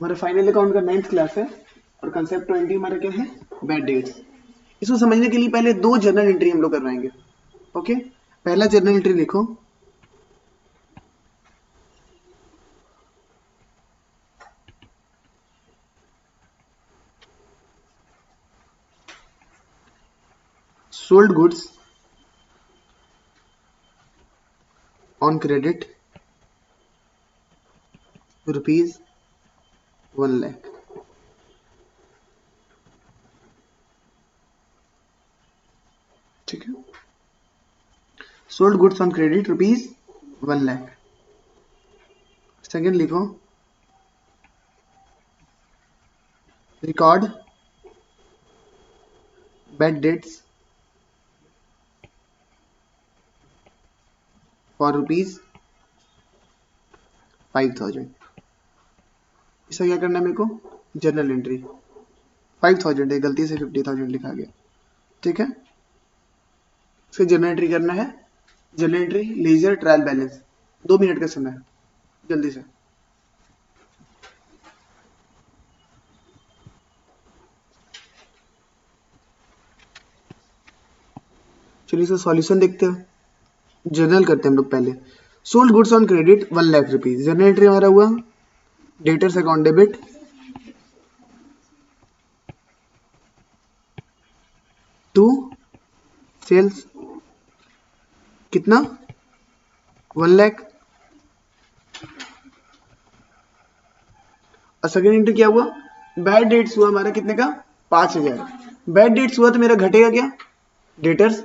हमारा final account का 9th class है और कंसेप्ट 20 हमारा क्या है, बैड डेट्स। इसको समझने के लिए पहले दो जर्नल एंट्री हम लोग करवाएंगे। ओके, पहला जर्नल एंट्री लिखो, सोल्ड गुड्स ऑन क्रेडिट ₹1,00,000। ठीक है, sold goods on credit ₹1,00,000। Second लिखो, रिकॉर्ड बैड डेट्स फॉर ₹5,000। इसका क्या करना है मेरे को, जर्नल एंट्री 5,000 है, गलती से 50,000 लिखा गया। ठीक है, फिर जर्नल एंट्री करना है, journal entry ledger trial balance, 2 minute का समय, जल्दी से। चलिए इसका सॉल्यूशन देखते हैं, जर्नल करते हैं हम लोग पहले। Sold goods on credit ₹1,00,000, journal entry हमारा हुआ debtors account debit to sales, कितना, 1,00,000। और सेकेंड एंट्री क्या हुआ, बैड डेट्स हुआ हमारा कितने का, 5,000। बैड डेट्स हुआ तो मेरा घटेगा क्या, डेटर्स।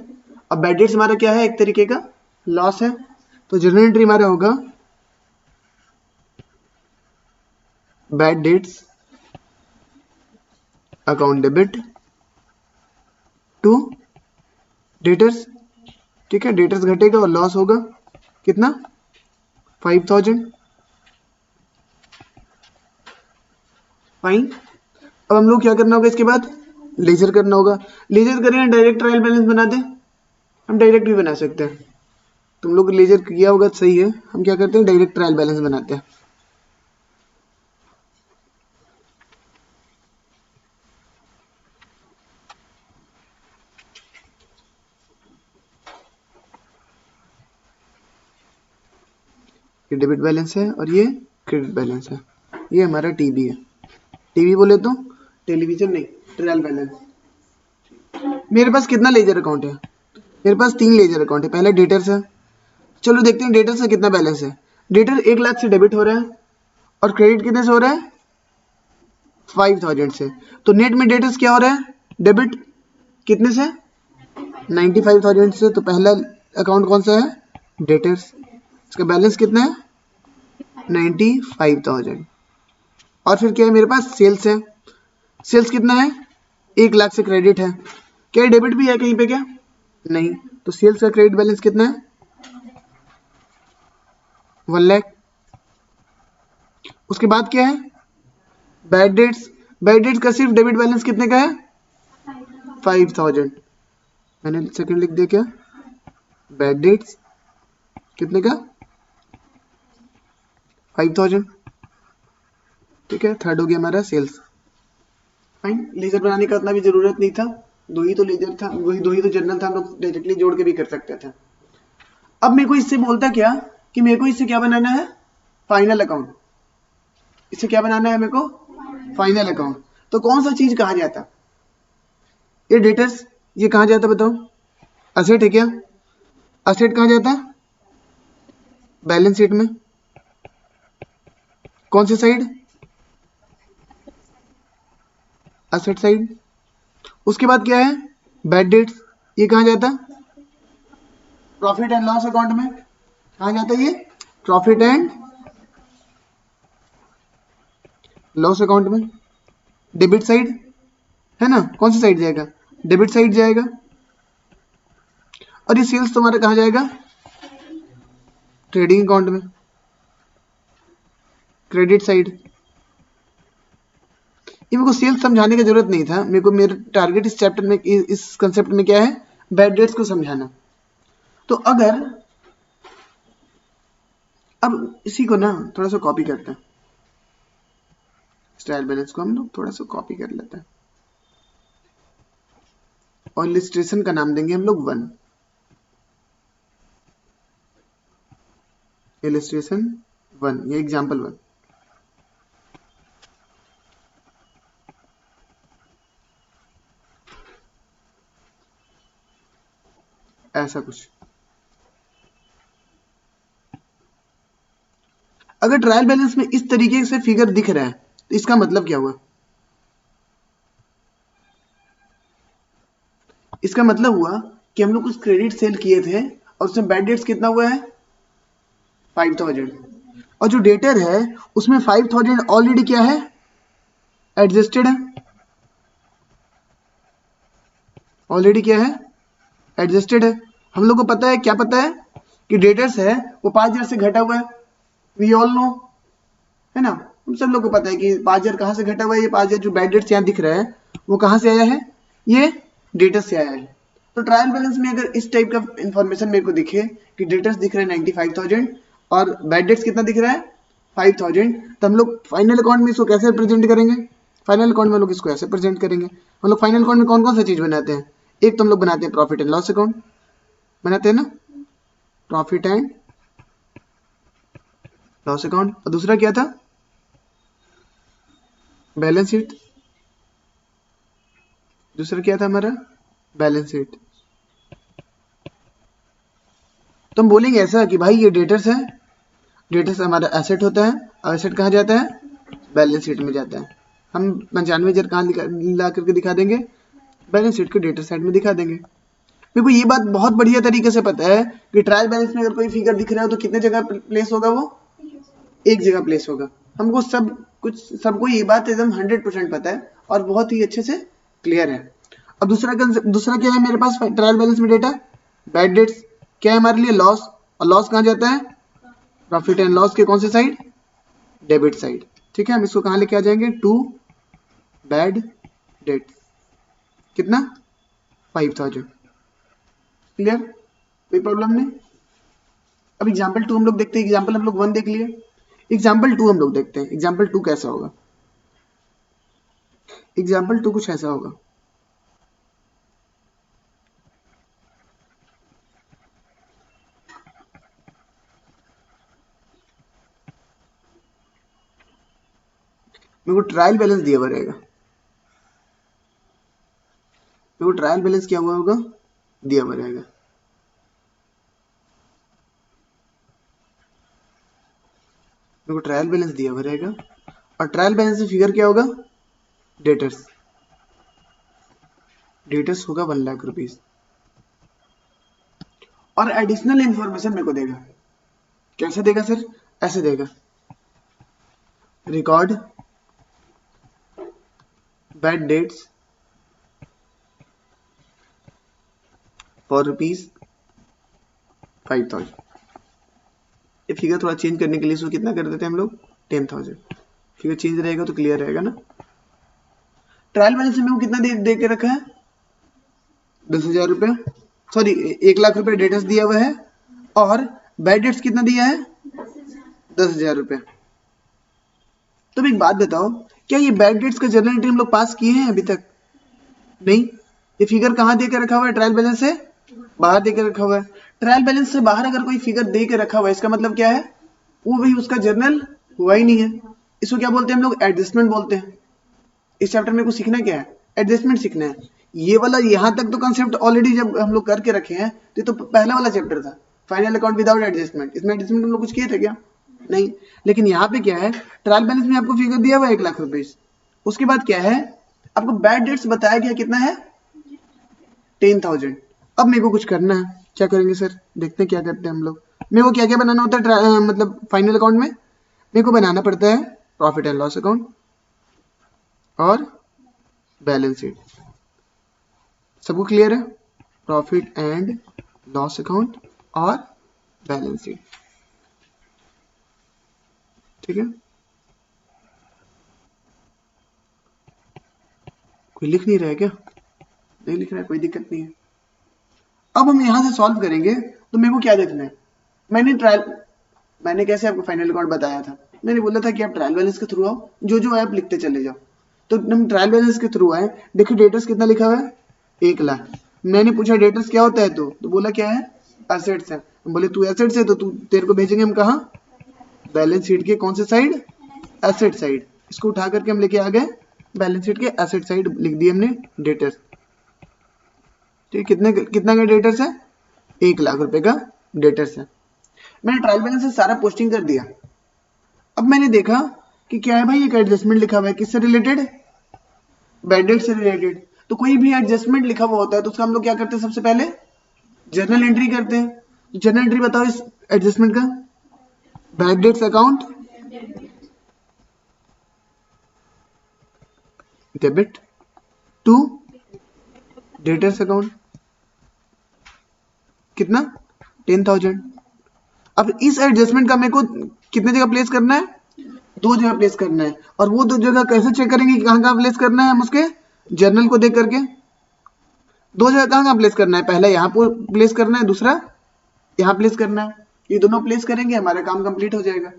अब बैड डेट्स हमारा क्या है, एक तरीके का लॉस है, तो जर्नल एंट्री हमारा होगा bad debts account debit to debtors. ठीक है, डेटर्स घटेगा और लॉस होगा कितना, 5,000। फाइन। अब हम लोग क्या करना होगा, इसके बाद लेजर करना होगा। लेजर करें डायरेक्ट ट्रायल बैलेंस बना दें, हम डायरेक्ट भी बना सकते हैं। तुम लोग लेजर किया होगा तो सही है, हम क्या करते हैं डायरेक्ट ट्रायल बैलेंस बनाते हैं। ये डेबिट बैलेंस है और ये क्रेडिट बैलेंस है, ये हमारा टीबी है। टीबी बोले तो टेलीविजन नहीं, ट्रायल बैलेंस। मेरे पास कितना लेजर अकाउंट है, मेरे पास 3 लेजर अकाउंट है। पहले डेटर्स है, चलो देखते हैं डेटर्स का कितना बैलेंस है। डेटर 1,00,000 से डेबिट हो रहा है और क्रेडिट कितने से हो रहा है, 5,000 से। तो नेट में डेटर्स क्या हो रहा है, डेबिट कितने से, 95,000 से। तो पहला अकाउंट कौन सा है, डेटर्स, इसका बैलेंस कितना है, 95,000। और फिर क्या है मेरे पास, सेल्स है। सेल्स कितना है, 1,00,000 से क्रेडिट है, क्या डेबिट भी है कहीं पे क्या, नहीं। तो सेल्स का क्रेडिट बैलेंस कितना है, 1,00,000। उसके बाद क्या है, बैड डेट्स। बैड डेट्स का सिर्फ डेबिट बैलेंस कितने का है, 5,000। मैंने सेकंड लिख दिया क्या, बैड डेट्स कितने का, 5,000। ठीक है, थर्ड हो गया हमारा सेल्स। फाइन, लेजर बनाने का उतना भी जरूरत नहीं था, 2 ही तो लेजर था, वही 2 ही तो जर्नल था, हम लोग डायरेक्टली जोड़ के भी कर सकते थे। अब मेरे को इससे बोलता क्या कि मेरे को इससे क्या बनाना है, फाइनल अकाउंट। इससे क्या बनाना है मेरे को, फाइनल अकाउंट। तो कौन सा चीज कहा जाता, ये डेटर्स, ये कहा जाता बताओ, असेट है क्या, असेट कहा जाता है बैलेंस शीट में, कौन सी साइड, असेट साइड। उसके बाद क्या है, बैड डेट्स, ये कहा जाता है प्रॉफिट एंड लॉस अकाउंट में, कहा जाता है ये प्रॉफिट एंड लॉस अकाउंट में, डेबिट साइड है ना, कौन सी साइड जाएगा, डेबिट साइड जाएगा। और ये सेल्स तुम्हारा कहाँ जाएगा, ट्रेडिंग अकाउंट में, क्रेडिट साइड। ये मेरे को सेल्स समझाने की जरूरत नहीं था, मेरे को मेरा टारगेट इस चैप्टर में, इस कंसेप्ट में क्या है, बैड डेट्स को समझाना। तो अगर अब इसी को ना थोड़ा सा कॉपी करते हैं, ट्रायल बैलेंस को हम लोग थोड़ा सा कॉपी कर लेते हैं और इलिस्ट्रेशन का नाम देंगे हम लोग 1, इलिस्ट्रेशन 1, ये एग्जाम्पल 1। ऐसा कुछ। अगर ट्रायल बैलेंस में इस तरीके से फिगर दिख रहा है तो इसका मतलब क्या हुआ? इसका मतलब हुआ कि हम लोग कुछ क्रेडिट सेल किए थे और उसमें बैड डेट्स कितना हुआ है? 5000। और जो डेटर है उसमें 5000 ऑलरेडी क्या है? एडजस्टेड है। ऑलरेडी क्या है? एडजस्टेड है। हम लोग को पता है, क्या पता है कि डेटर्स है वो 5000 से घटा हुआ है। वी ऑल नो, है ना, हम सब लोग को पता है कि 5000 कहाँ से घटा हुआ है। ये 5000 जो बैड डेट्स यहाँ दिख रहा है वो कहाँ से आया है? ये डेटर्स से आया है। तो ट्रायल बैलेंस में अगर इस टाइप का इंफॉर्मेशन मेरे को दिखे कि डेटर्स दिख रहे हैं 95000 और बैड डेट्स कितना दिख रहा है? 5000, तो हम लोग फाइनल अकाउंट में इसको कैसे प्रेजेंट करेंगे? फाइनल अकाउंट में लोग इसको ऐसे प्रेजेंट करेंगे। हम लोग फाइनल अकाउंट में कौन कौन सा चीज बनाते हैं? एक तो हम लोग बनाते हैं प्रॉफिट एंड लॉस अकाउंट, बनाते हैं ना, प्रॉफिट एंड लॉस अकाउंट। और दूसरा क्या था? Balance sheet. दूसरा क्या था हमारा? Balance sheet. तो हम बोलेंगे ऐसा कि भाई ये डेटर्स है, डेटर्स हमारा एसेट होता है और एसेट कहाँ जाता है? बैलेंस शीट में जाता है। हम 95,000 कहाँ ला करके दिखा देंगे? बैलेंस शीट के डेटर साइड में दिखा देंगे। मेरे को ये बात बहुत बढ़िया तरीके से पता है कि ट्रायल बैलेंस में अगर कोई फिगर दिख रहा है तो कितने जगह प्लेस होगा? वो एक जगह प्लेस होगा। हमको सबको ये बात एकदम 100% पता है और बहुत ही अच्छे से क्लियर है। अब दूसरा क्या है मेरे पास ट्रायल बैलेंस में डेटा? Bad debts. क्या है हमारे लिए? लॉस। और लॉस कहाँ जाता है? प्रॉफिट एंड लॉस के कौन से साइड? Debit side. ठीक है, हम इसको कहाँ लेके आ जाएंगे? To bad debts. कितना? 5000। क्लियर? कोई प्रॉब्लम नहीं। अब एग्जाम्पल 2 हम लोग देखते हैं। एग्जाम्पल हम लोग 1 देख लिए, एग्जाम्पल 2 हम लोग देखते हैं। एग्जाम्पल 2 कैसा होगा? एग्जाम्पल 2 कुछ ऐसा होगा। मेरे को ट्रायल बैलेंस दिया हुआ रहेगा। मेरे को ट्रायल बैलेंस क्या हुआ होगा? दिया हुआ रहेगा। मेरे को ट्रायल बैलेंस दिया हुआ रहेगा और ट्रायल बैलेंस में फिगर क्या होगा? डेटर्स। डेटर्स होगा 1 लाख रुपीज और एडिशनल इंफॉर्मेशन मेरे को देगा। कैसे देगा सर? ऐसे देगा, रिकॉर्ड बैड डेट्स फॉर ₹5000। ये फिगर थोड़ा चेंज करने के लिए इसको कितना कर देते हैं हम लोग? 10,000। फिगर चेंज रहेगा तो क्लियर रहेगा ना। ट्रायल बैलेंस में कितना दे के रखा है? 10,000 रुपये, सॉरी 1 लाख रुपए डेटर्स दिया हुआ है और बैड डेट्स कितना दिया है? 10,000 रुपये। तो एक बात बताओ, क्या ये बैड डेट्स का जर्नल एंट्री हम लोग पास किए हैं अभी तक? नहीं। ये फिगर कहाँ दे के रखा हुआ है? ट्रायल बैलेंस से बाहर दे के रखा हुआ है। ट्रायल बैलेंस से बाहर अगर कोई फिगर दे के रखा हुआ है इसका मतलब क्या है? वो भी उसका जर्नल हुआ ही नहीं है। इसको क्या बोलते हैं हम लोग? एडजस्टमेंट बोलते हैं। इस चैप्टर में कुछ सीखना क्या है? एडजस्टमेंट सीखना है। ये वाला यहाँ तक तो कंसेप्ट ऑलरेडी जब हम लोग करके रखे हैं तो पहला वाला चैप्टर था, फाइनल अकाउंट विदाउट एडजस्टमेंट। इसमें एडजस्टमेंट हम लोग कुछ किए थे क्या? नहीं। लेकिन यहाँ पे क्या है? ट्रायल बैलेंस में आपको फिगर दिया हुआ है 1 लाख रुपीज। उसके बाद क्या है? आपको बैड डेट्स बताया गया कितना है? 10,000। अब मेरे को कुछ करना है। क्या करेंगे सर? देखते हैं क्या करते हैं हम लोग। मेरे को क्या क्या बनाना होता है मतलब फाइनल अकाउंट में? मेरे को बनाना पड़ता है प्रॉफिट एंड लॉस अकाउंट और बैलेंस शीट। सबको क्लियर है? प्रॉफिट एंड लॉस अकाउंट और बैलेंस शीट। ठीक है, कोई लिख नहीं रहा है क्या? नहीं लिख रहा है, कोई दिक्कत नहीं है। अब हम यहां से सॉल्व करेंगे तो मेरे को क्या देखना है? मैंने कैसे आपको फाइनल अकाउंट बताया था? मैंने बोला था कि आप ट्रायल बैलेंस के थ्रू आओ, जो जो आप लिखते चले जाओ। तो हम ट्रायल बैलेंस के थ्रू आए। देखिए डेटर्स कितना लिखा हुआ है, 1 लाख। मैंने पूछा डेटर्स क्या होता है, तो बोला क्या है, एसेट्स है। हम बोले तू एसेट्स है तो तू तेरे को भेजेंगे हम कहाँ, बैलेंस शीट के कौन से साइड, एसेट साइड। इसको उठा करके हम लेके आ गए बैलेंस शीट के एसेट साइड, लिख दिए हमने डेटर्स। ठीक, कितना का डेटर्स है, 1 लाख रुपए का डेटर्स है। मैंने ट्रायल बैलेंस से सारा पोस्टिंग कर दिया। अब मैंने देखा कि क्या है भाई, एक एडजस्टमेंट लिखा हुआ है, किससे रिलेटेड, बैड डेट से रिलेटेड। तो कोई भी एडजस्टमेंट लिखा हुआ होता है तो उसका हम लोग क्या करते हैं, सबसे पहले जर्नल एंट्री करते हैं। जर्नल एंट्री बताओ इस एडजस्टमेंट का, bad debts account debit to debtors account, कितना, 10,000। अब इस एडजस्टमेंट का मेरे को कितने जगह प्लेस करना है, 2 जगह प्लेस करना है। और वो 2 जगह कैसे चेक करेंगे कि कहाँ कहाँ प्लेस करना है, हम उसके जर्नल को देख करके। 2 जगह कहाँ कहाँ प्लेस करना है, पहला यहाँ पर प्लेस करना है, दूसरा यहाँ प्लेस करना है। ये दोनों प्लेस करेंगे, हमारा काम कंप्लीट हो जाएगा।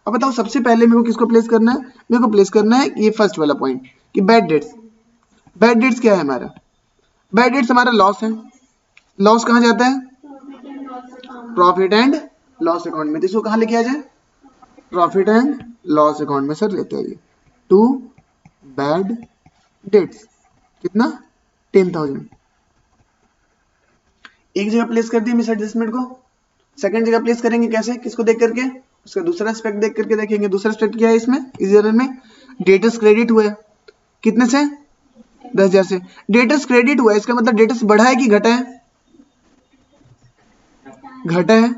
अब बताओ सबसे पहले मेरे को किसको प्लेस करना है, मेरे को प्लेस करना है ये फर्स्ट वाला पॉइंट कि बैड डेट्स। बैड डेट्स क्या है हमारा, बैड डेट्स हमारा लॉस है। लॉस कहाँ जाता है, प्रॉफिट एंड लॉस अकाउंट में। तो इसको कहाँ लेके आ जाए, प्रॉफिट एंड लॉस अकाउंट में सर लेते आइए। टू बैड डेट्स, कितना, 10,000। एक जगह प्लेस कर दी मिस एडजस्टमेंट को। सेकंड जगह प्लेस करेंगे कैसे, किसको देख करके, उसका दूसरा एस्पेक्ट देख करके देखेंगे। दूसरा एस्पेक्ट क्या है इसमें, इस जर्नल में डेटर्स क्रेडिट हुआ है, कितने से, 10,000 से। डेटर्स क्रेडिट हुआ है, इसका मतलब डेटर्स बढ़ा है कि घटा है, घटा है।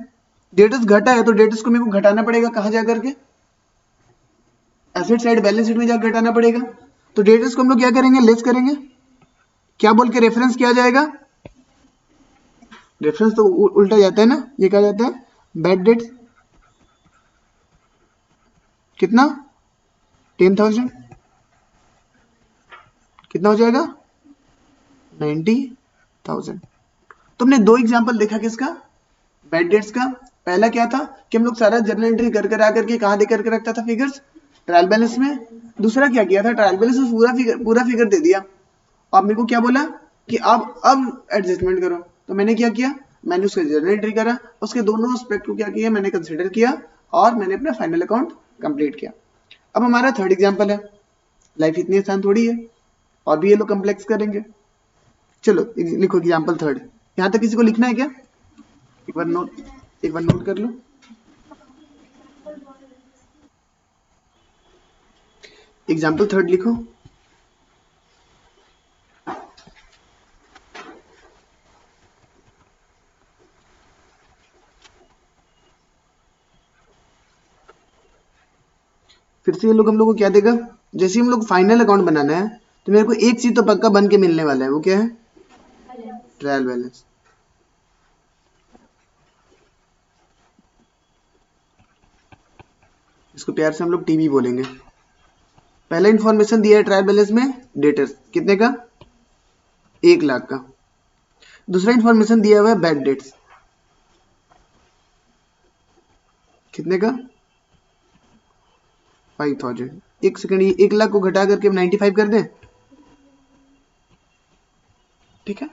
डेटर्स घटा है तो डेटर्स को मेरे को घटाना पड़ेगा, कहाँ जा करके, एसेट साइड बैलेंस शीट में जाकर घटाना पड़ेगा। तो डेटर्स को हम लोग क्या करेंगे, लेस करेंगे। क्या बोल के रेफरेंस किया जाएगा, रेफरेंस तो उल्टा जाता है ना, ये क्या जाता है, बैड डेट्स, कितना, 10,000, कितना हो जाएगा, 90,000। तो हमने 2 एग्जांपल देखा किसका, बैड डेट्स का। पहला क्या था कि हम लोग सारा जर्नल एंट्री कर कर आकर के कहाँ दे करके रखता था फिगर्स, ट्रायल बैलेंस में। दूसरा क्या किया था, ट्रायल बैलेंस में पूरा फिगर दे दिया। अब मेरे को क्या बोला कि अब एडजस्टमेंट करो। तो मैंने क्या किया, मैंने उसका जर्नल एंट्री करा, उसके दोनों एस्पेक्ट को क्या किया, मैंने कंसिडर किया और मैंने अपना फाइनल अकाउंट कंप्लीट किया। अब हमारा थर्ड एग्जांपल है। लाइफ इतनी आसान थोड़ी है, और भी ये लोग कम्प्लेक्स करेंगे। चलो लिखो एग्जांपल थर्ड। यहाँ तक किसी को लिखना है क्या, एक बार नोट कर लो। एग्जांपल थर्ड लिखो। फिर से ये लोग हम लोग को क्या देगा, जैसे हम लोग फाइनल अकाउंट बनाना है तो मेरे को एक चीज तो पक्का बन के मिलने वाला है, वो क्या है, ट्रायल बैलेंस। इसको प्यार से हम लोग टीबी बोलेंगे। पहला इंफॉर्मेशन दिया है ट्रायल बैलेंस में, डेटर्स कितने का, 1 लाख का। दूसरा इंफॉर्मेशन दिया हुआ है बैड डेट्स, कितने का, 5,000। एक सेकंड, ये 1 लाख को घटा करके 95 कर दें, ठीक है।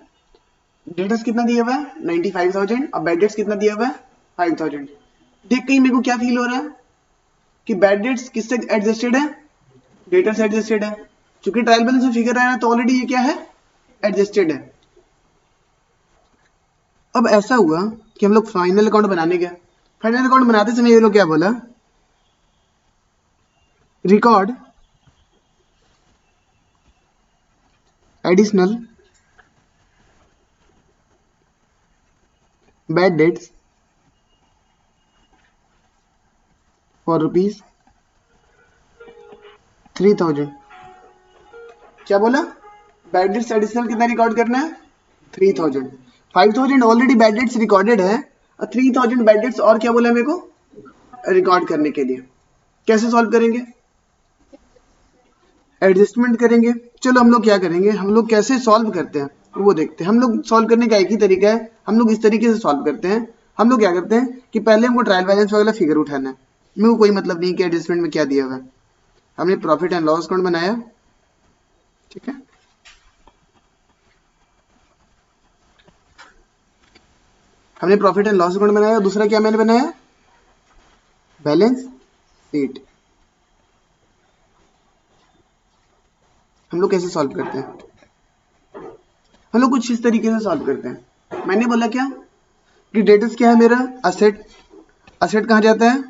डेटर्स कितना दिया हुआ है, 95,000, और बैड डेट्स कितना दिया हुआ है, 5,000। देख कहीं मेरे को क्या फील हो रहा है कि बैड डेट्स किससे एडजस्टेड है, डेटर से एडजस्टेड है। क्योंकि ट्रायल बैलेंस में फिगर आया तो ऑलरेडी ये क्या है, एडजस्टेड है। अब ऐसा हुआ कि हम लोग फाइनल अकाउंट बनाने गए। फाइनल अकाउंट बनाते समय ये लोग क्या बोला, record additional bad debts for ₹3,000। क्या बोला, बैड डेट्स एडिशनल कितना रिकॉर्ड करना है, 3,000। 5,000 ऑलरेडी बैड डेट्स रिकॉर्डेड है, और 3,000 बैड डेट्स और क्या बोला मेरे को, रिकॉर्ड करने के लिए। कैसे सॉल्व करेंगे, एडजस्टमेंट करेंगे। चलो हम लोग क्या करेंगे, हम लोग कैसे सॉल्व करते हैं वो देखते हैं। हम लोग सॉल्व करने का एक ही तरीका है, हम लोग इस तरीके से सॉल्व करते हैं। हम लोग क्या करते हैं कि पहले हमको ट्रायल बैलेंस वाला फिगर उठाना है। मेरे को कोई मतलब नहीं कि एडजस्टमेंट में क्या दिया हुआ है। हमने प्रॉफिट एंड लॉस अकाउंट बनाया, ठीक है। हमने प्रॉफिट एंड लॉस अकाउंट बनाया। दूसरा क्या मैंने बनाया, बैलेंस शीट। हम लोग कैसे सॉल्व करते हैं, हम लोग कुछ इस तरीके से सॉल्व करते हैं। मैंने बोला क्या कि डेटर्स क्या है मेरा, असेट। असेट कहाँ जाता है,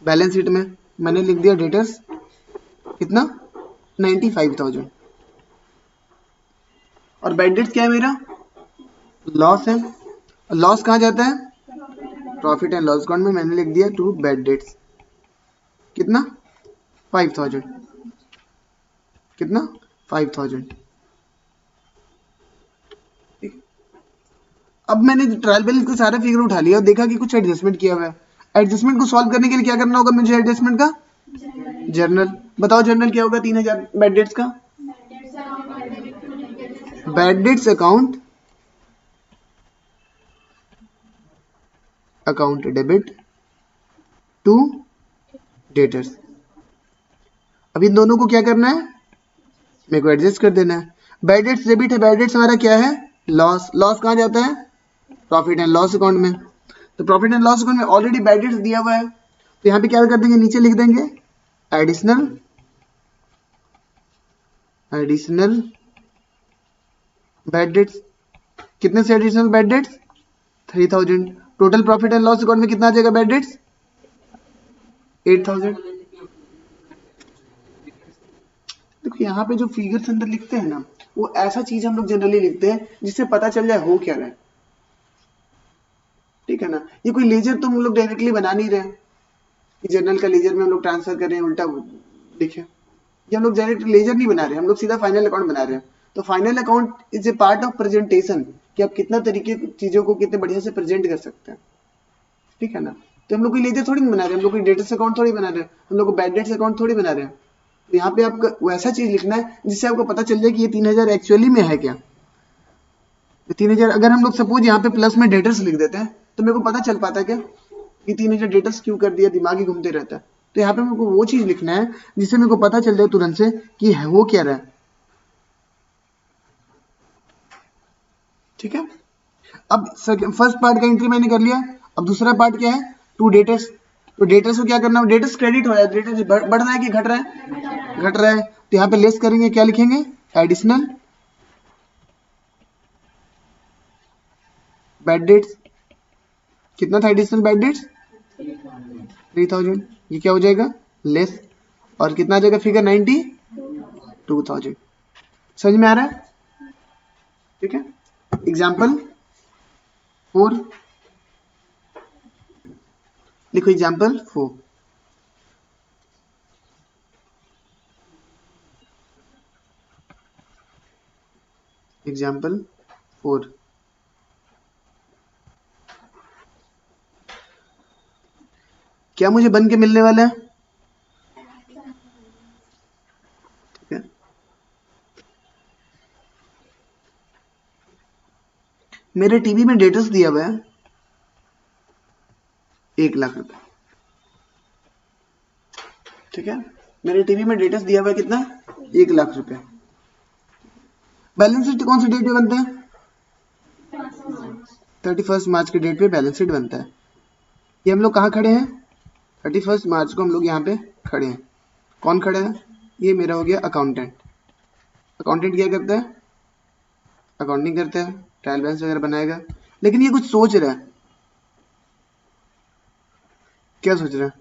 बैलेंस शीट में। मैंने लिख दिया डेटर्स कितना, 95,000। और बैड डेट्स क्या है मेरा, लॉस है। लॉस कहाँ जाता है, प्रॉफिट एंड लॉस अकाउंट में। मैंने लिख दिया टू बैड डेट्स कितना, 5,000। कितना, 5,000। अब मैंने ट्रायल बैलेंस का सारा फिगर उठा लिया और देखा कि कुछ एडजस्टमेंट किया हुआ है। एडजस्टमेंट को सॉल्व करने के लिए क्या करना होगा मुझे, एडजस्टमेंट का जर्नल। बताओ जर्नल क्या होगा 3,000 बैड डेट्स का, bad debts account, account debit to debtors. अब इन दोनों को क्या करना है, मेरे को एडजस्ट कर देना है। बैड डेट्स डेबिट है, बैड डेट्स हमारा क्या है, लॉस। लॉस कहाँ जाता है, प्रॉफिट एंड लॉस अकाउंट में। तो प्रॉफिट एंड लॉस अकाउंट में ऑलरेडी बैड डेट्स दिया हुआ है, तो यहाँ पे क्या कर देंगे, नीचे लिख देंगे एडिशनल, एडिशनल बैड डेट्स। कितने से additional bad debts, 3,000। Total profit and loss account में कितना आ जाएगा बैड डेट्स, 8,000। देखो यहाँ पे जो फिगर्स अंदर लिखते हैं ना, वो ऐसा चीज हम लोग जनरली लिखते हैं जिससे पता चल जाए हो क्या रहा है, ठीक है ना। ये कोई लेजर तो हम लोग डायरेक्टली बना नहीं रहे, जर्नल का लेजर में हम लोग ट्रांसफर कर रहे हैं, उल्टा लिखे। ये हम लोग डायरेक्ट लेजर नहीं बना रहे, हम लोग सीधा फाइनल अकाउंट बना रहे हैं। तो final account is a part of presentation, कि आप कितना तरीके चीजों को कितने बढ़िया से प्रेजेंट कर सकते हैं, ठीक है ना। तो हम लोग कोई लेजर थोड़ी बना रहे हैं, हम लोग कोई डेट्स अकाउंट थोड़ी बना रहे हैं, हम लोग को बैड डेट्स अकाउंट थोड़ी बना रहे हैं। तो यहाँ पे आपको वैसा चीज लिखना है जिससे आपको पता चल जाए कि ये 3,000 एक्चुअली में है क्या। 3,000 अगर हम लोग सपोज यहाँ पे प्लस में डेटर्स लिख देते हैं तो मेरे को पता चल पाता है क्या कि 3,000 डेटर्स क्यों कर दिया, दिमाग ही घूमते रहता है। तो यहाँ पे मेरे को वो चीज लिखना है जिससे मेरे को पता चल जाए तुरंत से कि है वो क्या रहा है, ठीक है। अब फर्स्ट पार्ट का एंट्री मैंने कर लिया। अब दूसरा पार्ट क्या है, टू डेटर्स। तो डेटर्स को क्या करना है, डेटर्स क्रेडिट हो जाए, डेटर्स बढ़ रहा है कि घट रहा है, घट रहा है। तो यहाँ पे लेस करेंगे, क्या लिखेंगे, एडिशनल बैड डेट्स। कितना था एडिशनल बैड डेट्स, 3,000। ये क्या हो जाएगा, लेस। और कितना आ जाएगा फिगर, 92,000। समझ में आ रहा है, ठीक है। एग्जाम्पल 4 लिखो, एग्जाम्पल 4। एग्जाम्पल 4, क्या मुझे बन के मिलने वाला है, ठीक है। मेरे टीवी में डेटर्स दिया हुआ है 1,00,000 रुपए, ठीक है। मेरे टीवी में डेटर्स दिया हुआ है कितना, 1,00,000 रुपए। बैलेंस शीट कौन सी डेट पे बनता है, 31 मार्च के डेट पे बैलेंस शीट बनता है। ये हम लोग कहाँ खड़े हैं, 31 मार्च को हम लोग यहाँ पे खड़े हैं। कौन खड़ा है, ये मेरा हो गया अकाउंटेंट। अकाउंटेंट क्या करता है, अकाउंटिंग करता है, ट्रायल बैलेंस वगैरह बनाएगा। लेकिन ये कुछ सोच रहा है, क्या सोच रहा है,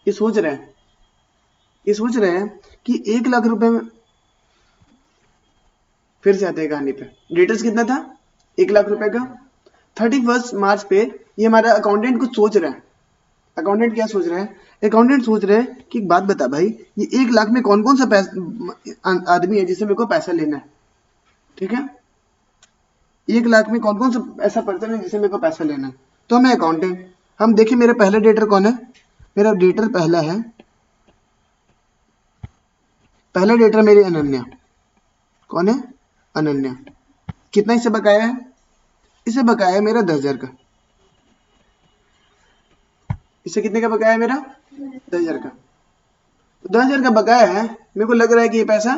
ये सोच रहा है, ये सोच रहे हैं कि 1,00,000 रुपए में, फिर से आते हैं कहानी पे। डेटर्स कितना था, 1,00,000 रुपए का। 31 मार्च पे ये हमारा अकाउंटेंट कुछ सोच रहा है। अकाउंटेंट क्या सोच रहा है, अकाउंटेंट सोच रहे हैं कि एक बात बता भाई, ये 1,00,000 में कौन कौन सा आदमी है जिससे मेरे को पैसा लेना है, ठीक है। 1,00,000 में कौन कौन सा ऐसा पर्सन है जिससे मेरे को पैसा लेना है। तो मैं अकाउंटेंट, हम देखिए मेरा पहला डेटर कौन है, मेरा डेटर पहला है, पहला डेटर मेरी अनन्या। कौन है, अनन्या। कितना इससे बकाया है, इसे बकाया है मेरा 10,000 का। इससे कितने का बकाया है मेरा? 10,000 का। तो 10,000 का बकाया है, मेरे को लग रहा है कि ये पैसा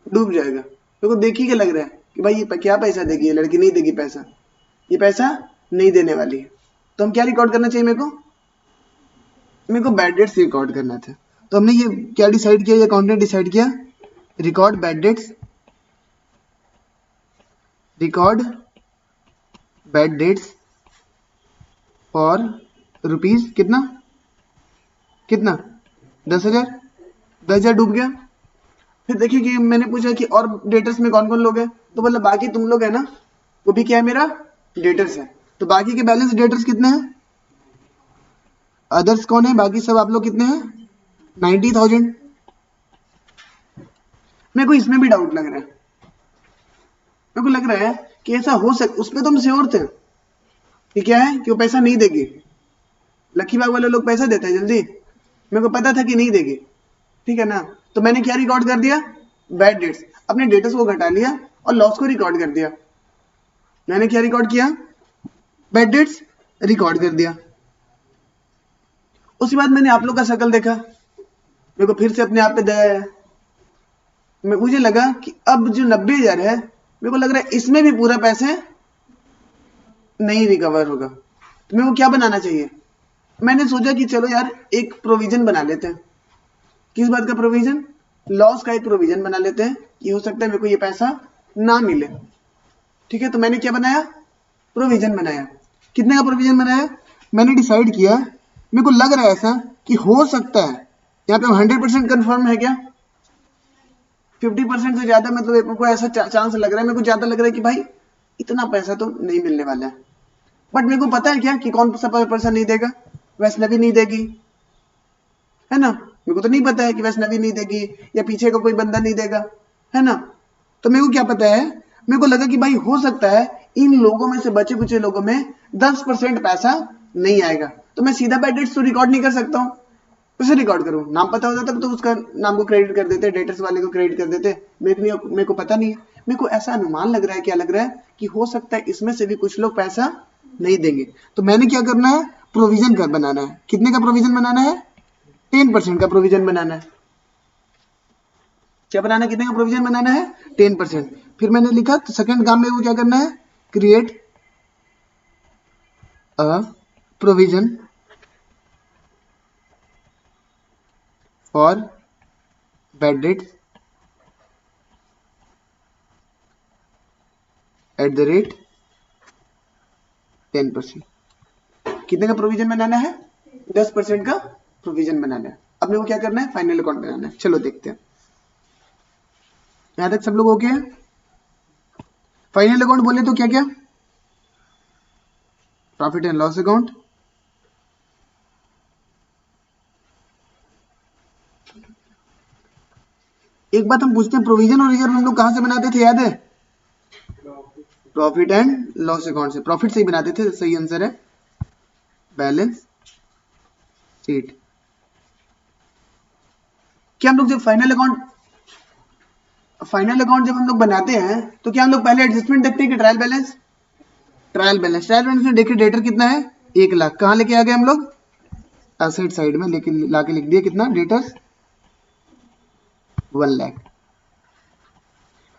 डूब जाएगा। मेरे को देख ही के लग रहा है कि भाई ये क्या पैसा देगी ये लड़की, नहीं देगी पैसा, ये पैसा नहीं देने वाली है। तो हम क्या रिकॉर्ड करना चाहिए मेरे को बैड डेट्स रिकॉर्ड करना था। तो हमने ये क्या डिसाइड किया, ये अकाउंटेंट डिसाइड किया, record bad dates, record bad debts for rupees कितना 10,000। 10,000 डूब गया। फिर देखिए कि मैंने पूछा कि और डेटर्स में कौन कौन लोग हैं, तो बोला बाकी तुम लोग है ना, वो भी क्या है मेरा डेटर्स है। तो बाकी के बैलेंस डेटर्स कितने हैं, अदर्स कौन है, बाकी सब आप लोग कितने हैं 90,000। मेरे को इसमें भी डाउट लग रहा है, मेरे को लग रहा है कि ऐसा हो सकता, उसमें तो हम श्योर थे कि क्या है कि वो पैसा नहीं देगी। लक्की बाग वाले लोग पैसा देते हैं जल्दी, मेरे को पता था कि नहीं देगी, ठीक है ना। तो मैंने क्या रिकॉर्ड कर दिया, बैड डेट्स, अपने डेटर्स को घटा लिया और लॉस को रिकॉर्ड कर दिया। मैंने क्या रिकॉर्ड किया, बैड डेट्स रिकॉर्ड कर दिया। उसके बाद मैंने आप लोग का शक्ल देखा, मेरे को फिर से अपने आप पे दया है। मुझे लगा कि अब जो 90,000 है, मेरे को लग रहा है इसमें भी पूरा पैसे नहीं रिकवर होगा। तो मेरे को क्या बनाना चाहिए, मैंने सोचा कि चलो यार एक प्रोविजन बना लेते हैं। किस बात का प्रोविजन, लॉस का एक प्रोविजन बना लेते हैं कि हो सकता है मेरे को ये पैसा ना मिले, ठीक है। तो मैंने क्या बनाया, प्रोविजन बनाया। कितने का प्रोविजन बनाया, मैंने डिसाइड किया, मेरे को लग रहा है ऐसा कि हो सकता है, यहाँ पे 100% कंफर्म है क्या, 50% से ज्यादा, मतलब मेरे को ऐसा चांस लग रहा है, मेरे को ज्यादा लग रहा है कि भाई इतना पैसा तो नहीं मिलने वाला है। बट मेरे को पता है क्या कि कौन सा पर्सन नहीं देगा, वैष्णवी नहीं देगी, है ना। मेरे को तो नहीं पता है कि वैष्णवी नहीं देगी या पीछे का कोई बंदा नहीं देगा, है ना। तो मेरे को क्या पता है, मेरे को लगा कि भाई हो सकता है इन लोगों में से, बचे कुछ लोगों में 10% पैसा नहीं आएगा। तो मैं सीधा बैड डेट्स तो रिकॉर्ड नहीं कर सकता हूँ, उसे रिकॉर्ड करूँ, नाम पता होता तब तो उसका नाम को क्रेडिट कर देते, डेटर्स वाले को क्रेडिट कर देते। मेरे को पता नहीं है, मेरे को ऐसा अनुमान लग रहा है, क्या लग रहा है कि हो सकता है इसमें से भी कुछ लोग पैसा नहीं देंगे। तो मैंने क्या करना है, प्रोविजन कर बनाना है। कितने का प्रोविजन बनाना है, 10% का प्रोविजन बनाना है। क्या बनाना है, कितने का प्रोविजन बनाना है, 10%। फिर मैंने लिखा सेकंड काम में वो क्या करना है, create a provision for bad debts at the rate 10%। कितने का प्रोविजन बनाना है, 10% का प्रोविजन बनाना है। अब मेरे को क्या करना है, फाइनल अकाउंट बनाना है। चलो देखते हैं, यहां तक सब लोग ओके हैं। फाइनल अकाउंट बोले तो क्या क्या, प्रॉफिट एंड लॉस अकाउंट, एक बात हम पूछते हैं, प्रोविजन और रिजर्व हम लोग कहां से बनाते थे, याद है, प्रॉफिट एंड लॉस अकाउंट से। प्रॉफिट से ही बनाते थे, सही आंसर है, बैलेंस शीट। क्या हम लोग जब फाइनल अकाउंट जब हम लोग बनाते हैं तो क्या हम लोग पहले एडजस्टमेंट देखते हैं कि ट्रायल बैलेंस में देखिए डेटर कितना है, 1,00,000। कहां लेके आ गए हम लोग, एसेट साइड में लेके लाके लिख दिया कितना, डेटर्स 1,00,000।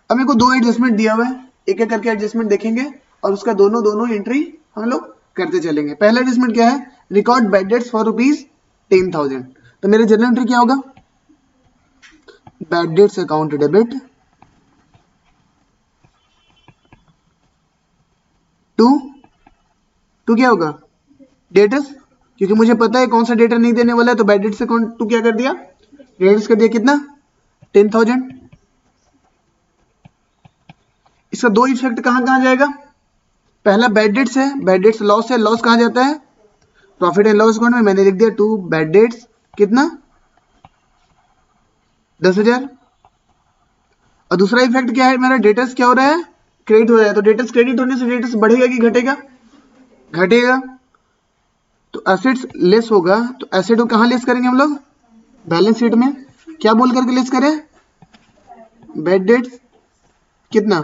अब मेरे को दो एडजस्टमेंट दिया हुआ है, एक एक करके एडजस्टमेंट देखेंगे और उसका दोनों एंट्री हम लोग करते चलेंगे। पहला एडजस्टमेंट क्या है, record bad debts for rupees 10,000। तो मेरे जर्नल एंट्री क्या होगा, bad debts account debit to क्या होगा, डेटर्स, क्योंकि मुझे पता है कौन सा डेटर नहीं देने वाला है, तो बैड डेट्स अकाउंट टू क्या कर दिया, डेटर्स कर दिया कितना, 10,000। इसका दो इफेक्ट कहां कहां जाएगा, पहला बैड डेट्स है, बैड डेट्स लॉस है, लॉस कहां जाता है, प्रॉफिट एंड लॉस अकाउंट में। मैंने लिख दिया टू बैड डेट्स कितना, 10,000। और दूसरा इफेक्ट क्या है मेरा, डेटर्स क्या हो रहा है, क्रेडिट हो रहा है। तो डेटर्स क्रेडिट होने से डेटर्स बढ़ेगा कि घटेगा, घटेगा। तो एसेट्स लेस होगा, तो एसेट को कहां लेस करेंगे हम लोग, बैलेंस शीट में। क्या बोल करके लेस करें, बैड डेट्स कितना,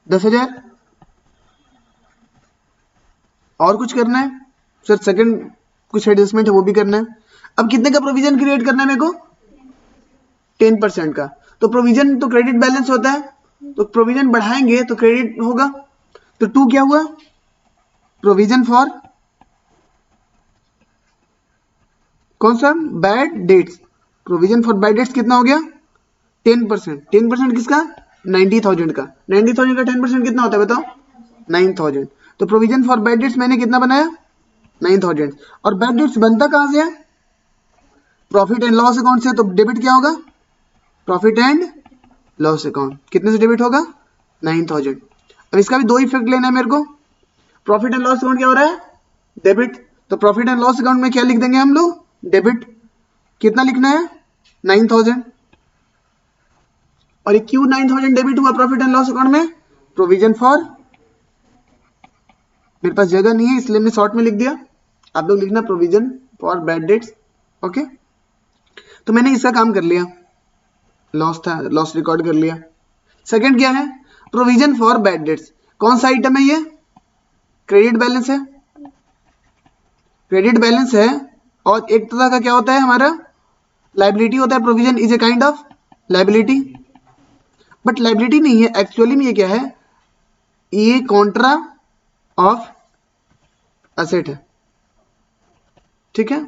10,000। और कुछ करना है सर, सेकंड कुछ एडजस्टमेंट है वो भी करना है। अब कितने का प्रोविजन क्रिएट करना है मेरे को? 10% का। तो प्रोविजन तो क्रेडिट बैलेंस होता है, तो प्रोविजन बढ़ाएंगे तो क्रेडिट होगा। तो 2 क्या हुआ? प्रोविजन फॉर कौन सा? Bad debts. Provision for bad debts कितना हो गया? 10%। 10% किसका? 90,000 का। 90,000 का 10% कितना होता है बताओ? 9,000। तो प्रोविजन फॉर बैड डेट्स मैंने कितना बनाया? 9,000। और बैड डेट्स बनता कहां से है? प्रॉफिट एंड लॉस अकाउंट से। तो डेबिट क्या होगा? Profit and loss account. कितने से डेबिट होगा? 9,000। अब इसका भी दो इफेक्ट लेना है मेरे को। प्रॉफिट एंड लॉस अकाउंट क्या हो रहा है? डेबिट। तो प्रॉफिट एंड लॉस अकाउंट में क्या लिख देंगे हम लोग? डेबिट। कितना लिखना है? 9,000। और ये क्यों 9,000 डेबिट हुआ प्रॉफिट एंड लॉस अकाउंट में? प्रोविजन फॉर, मेरे पास जगह नहीं है इसलिए मैं शॉर्ट में लिख दिया, आप लोग लिखना provision for bad debts. Okay, तो मैंने इसका काम कर लिया, लॉस था, लॉस रिकॉर्ड कर लिया। सेकंड क्या है? Provision for bad debts. कौन सा आइटम है ये? क्रेडिट बैलेंस है। क्रेडिट बैलेंस है और एक तरह का क्या होता है हमारा? लाइबिलिटी होता है। Provision is a kind of liability, but liability नहीं है एक्चुअली में। ये क्या है? ये कॉन्ट्रा ऑफ एसेट है। ठीक है,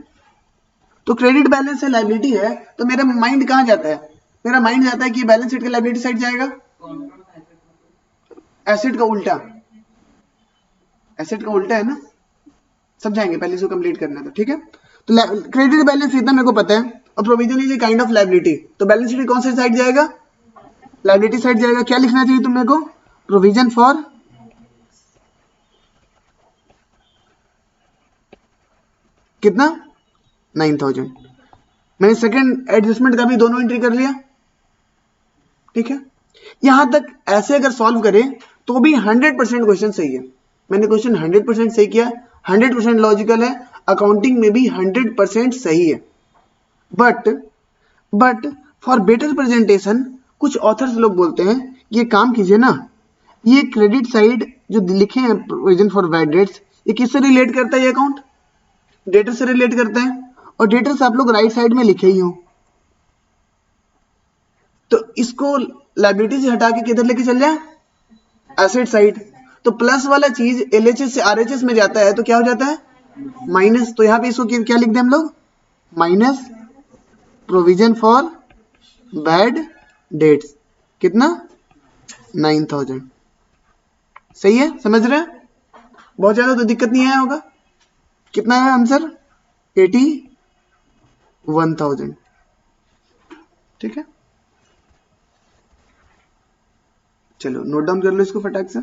तो क्रेडिट बैलेंस है, लाइबिलिटी है, तो मेरा माइंड कहां जाता है? मेरा माइंड जाता है कि बैलेंस शीट का लाइबिलिटी साइड जाएगा, एसेट का उल्टा। एसेट का उल्टा है ना, समझाएंगे, पहले इसको कंप्लीट करना था। ठीक है, तो क्रेडिट बैलेंस इतना मेरे को पता है, और provision is a kind of liability, तो बैलेंस शीट कौन सी साइड जाएगा? लाइबिलिटी साइड जाएगा। क्या लिखना चाहिए तुम मेरे को? प्रोविजन फॉर कितना? 9,000। मैंने सेकंड एडजस्टमेंट का भी दोनों एंट्री कर लिया। ठीक है, यहां तक ऐसे अगर सॉल्व करें तो भी 100% क्वेश्चन सही है। मैंने क्वेश्चन 100% सही किया, 100% लॉजिकल है, अकाउंटिंग में भी 100% सही है। बट फॉर बेटर प्रेजेंटेशन कुछ ऑथर्स लोग बोलते हैं ये काम कीजिए ना, ये क्रेडिट साइड जो लिखे हैं प्रोविजन फॉर बैड डेट्स, ये किससे रिलेट करता है? ये अकाउंट डेटर से रिलेट करता है, और डेटर से आप लोग राइट साइड में लिखे ही हो, तो इसको लाइबिलिटी से हटा के किधर लेके चल जाए? Asset side. तो प्लस वाला चीज एलएचएस से आरएचएस में जाता है तो क्या हो जाता है? माइनस। तो यहां पे इसको क्या लिख दें हम लोग? Minus provision for bad debts. कितना? 9,000। सही है, समझ रहे हैं? बहुत ज्यादा तो दिक्कत नहीं आया होगा। कितना है आंसर? 81,000। ठीक है, चलो नोट डाउन कर लो इसको फटाक से।